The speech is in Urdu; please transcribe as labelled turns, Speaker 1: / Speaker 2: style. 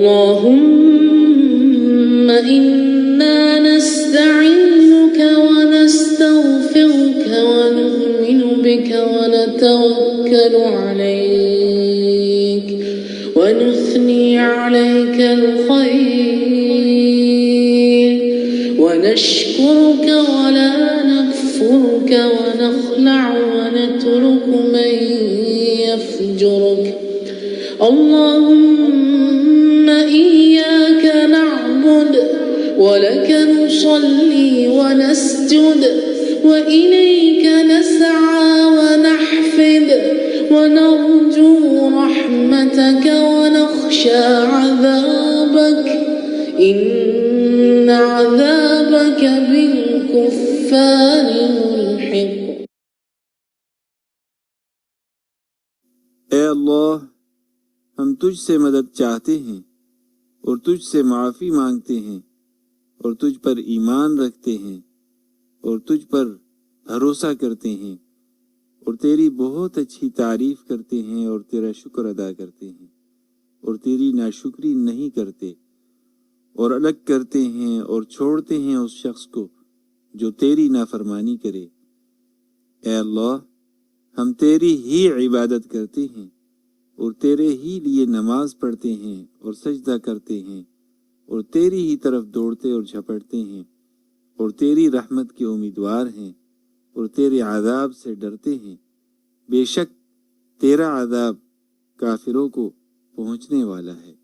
Speaker 1: اللهم إنا نستعينك ونستغفرك ونؤمن بك ونتوكل عليك ونثني عليك الخير ونشكرك ولا نكفرك ونخلع ونترك من يفجرك اللهم إياك نعبد ولك نصلي ونسجد وإليك نسعى ونحفد ونرجو رحمتك ونخشى عذابك إن عذابك بالكفار ملحق۔
Speaker 2: اے اللہ، ہم تجھ سے مدد چاہتے ہیں اور تجھ سے معافی مانگتے ہیں اور تجھ پر ایمان رکھتے ہیں اور تجھ پر بھروسہ کرتے ہیں اور تیری بہت اچھی تعریف کرتے ہیں اور تیرا شکر ادا کرتے ہیں اور تیری ناشکری نہیں کرتے اور الگ کرتے ہیں اور چھوڑتے ہیں اس شخص کو جو تیری نافرمانی کرے۔ اے اللہ، ہم تیری ہی عبادت کرتے ہیں اور تیرے ہی لیے نماز پڑھتے ہیں اور سجدہ کرتے ہیں اور تیری ہی طرف دوڑتے اور جھپٹتے ہیں اور تیری رحمت کے امیدوار ہیں اور تیرے عذاب سے ڈرتے ہیں۔ بے شک تیرا عذاب کافروں کو پہنچنے والا ہے۔